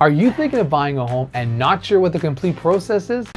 Are you thinking of buying a home and not sure what the complete process is?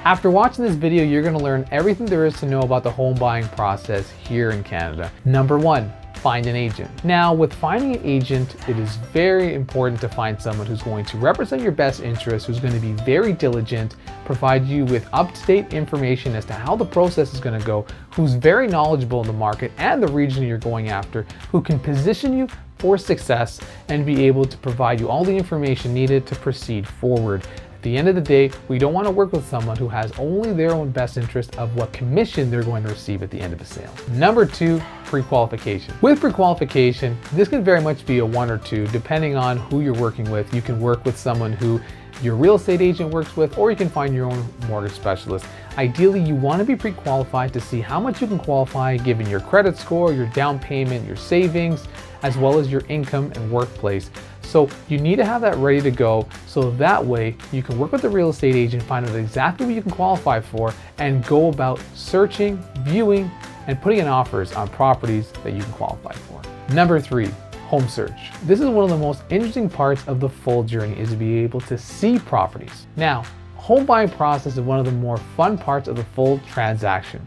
After watching this video, you're going to learn everything there is to know about the home buying process here in Canada. Number one, find an agent. Now, with finding an agent, it is very important to find someone who's going to represent your best interests, who's going to be very diligent, provide you with up-to-date information as to how the process is going to go, who's very knowledgeable in the market and the region you're going after, who can position you for success and be able to provide you all the information needed to proceed forward. At the end of the day, we don't want to work with someone who has only their own best interest of what commission they're going to receive at the end of the sale. Number two, pre-qualification. With pre-qualification, this can very much be a 1 or 2 depending on who you're working with. You can work with someone who your real estate agent works with, or you can find your own mortgage specialist. Ideally, you want to be pre-qualified to see how much you can qualify given your credit score, your down payment, your savings, as well as your income and workplace. So you need to have that ready to go, so that way you can work with the real estate agent, find out exactly what you can qualify for, and go about searching, viewing, and putting in offers on properties that you can qualify for. Number 3, home search. This is one of the most interesting parts of the full journey, is to be able to see properties. Now, home buying process is one of the more fun parts of the full transaction,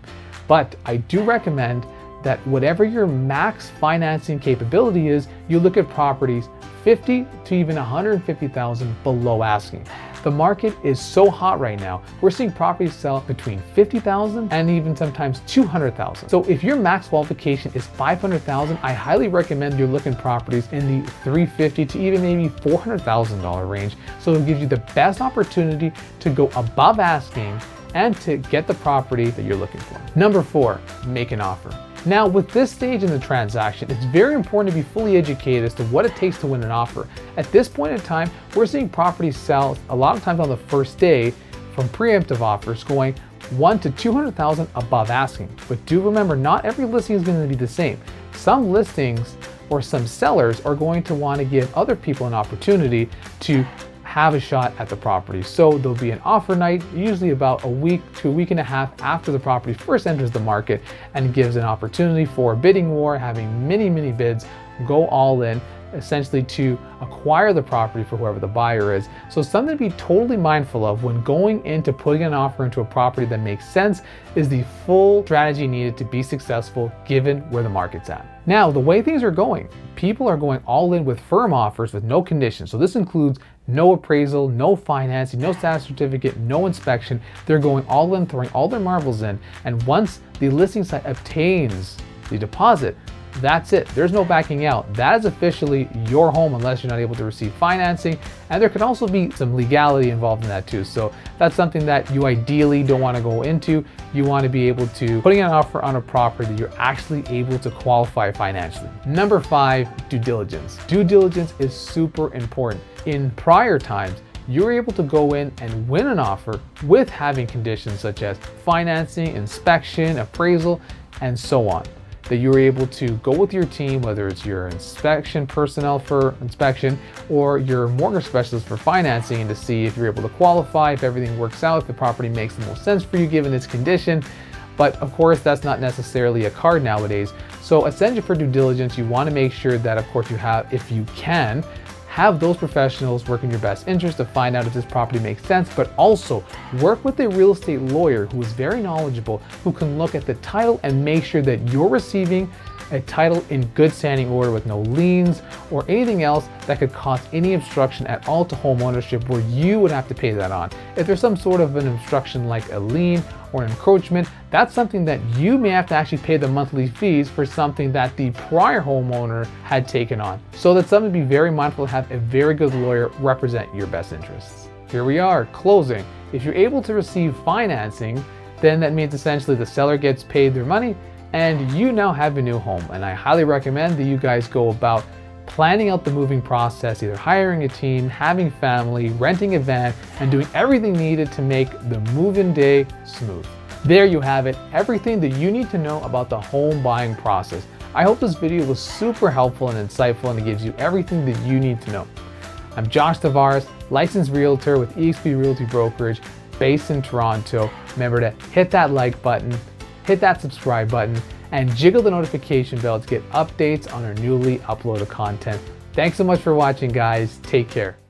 but I do recommend that whatever your max financing capability is, you look at properties 50 to even 150,000 below asking. The market is so hot right now. We're seeing properties sell between 50,000 and even sometimes 200,000. So if your max qualification is 500,000, I highly recommend you're looking properties in the 350 to even maybe $400,000 range. So it gives you the best opportunity to go above asking and to get the property that you're looking for. Number 4, make an offer. Now, with this stage in the transaction, it's very important to be fully educated as to what it takes to win an offer. At this point in time, we're seeing properties sell a lot of times on the first day from preemptive offers going 1 to 200,000 above asking. But do remember, not every listing is going to be the same. Some listings or some sellers are going to want to give other people an opportunity to have a shot at the property. So there'll be an offer night, usually about a week to a week and a half after the property first enters the market, and gives an opportunity for a bidding war, having many bids, go all in, essentially to acquire the property for whoever the buyer is. So something to be totally mindful of when going into putting an offer into a property that makes sense is the full strategy needed to be successful given where the market's at. Now, the way things are going, people are going all in with firm offers with no conditions. So this includes no appraisal, no financing, no status certificate, no inspection. They're going all in, throwing all their marbles in. And once the listing site obtains the deposit, that's it. There's no backing out. That is officially your home unless you're not able to receive financing. And there can also be some legality involved in that too. So that's something that you ideally don't want to go into. You want to be able to putting an offer on a property that you're actually able to qualify financially. Number 5, due diligence. Due diligence is super important. In prior times, you were able to go in and win an offer with having conditions such as financing, inspection, appraisal, and so on. That you were able to go with your team, whether it's your inspection personnel for inspection or your mortgage specialist for financing, and to see if you're able to qualify, if everything works out, if the property makes the most sense for you given its condition. But of course, that's not necessarily a card nowadays. So essentially for due diligence, you want to make sure that of course you have, if you can, have those professionals work in your best interest to find out if this property makes sense, but also work with a real estate lawyer who is very knowledgeable, who can look at the title and make sure that you're receiving a title in good standing order with no liens or anything else that could cause any obstruction at all to home ownership where you would have to pay that on. If there's some sort of an obstruction like a lien or an encroachment, that's something that you may have to actually pay the monthly fees for something that the prior homeowner had taken on. So that's something to be very mindful to have a very good lawyer represent your best interests. Here we are, closing. If you're able to receive financing, then that means essentially the seller gets paid their money and you now have a new home. And I highly recommend that you guys go about planning out the moving process, either hiring a team, having family, renting a van, and doing everything needed to make the move-in day smooth. There you have it, everything that you need to know about the home buying process. I hope this video was super helpful and insightful, and it gives you everything that you need to know. I'm Josh Tavares, licensed realtor with eXp Realty Brokerage based in Toronto. Remember to hit that like button, hit that subscribe button, and jiggle the notification bell to get updates on our newly uploaded content. Thanks so much for watching, guys. Take care.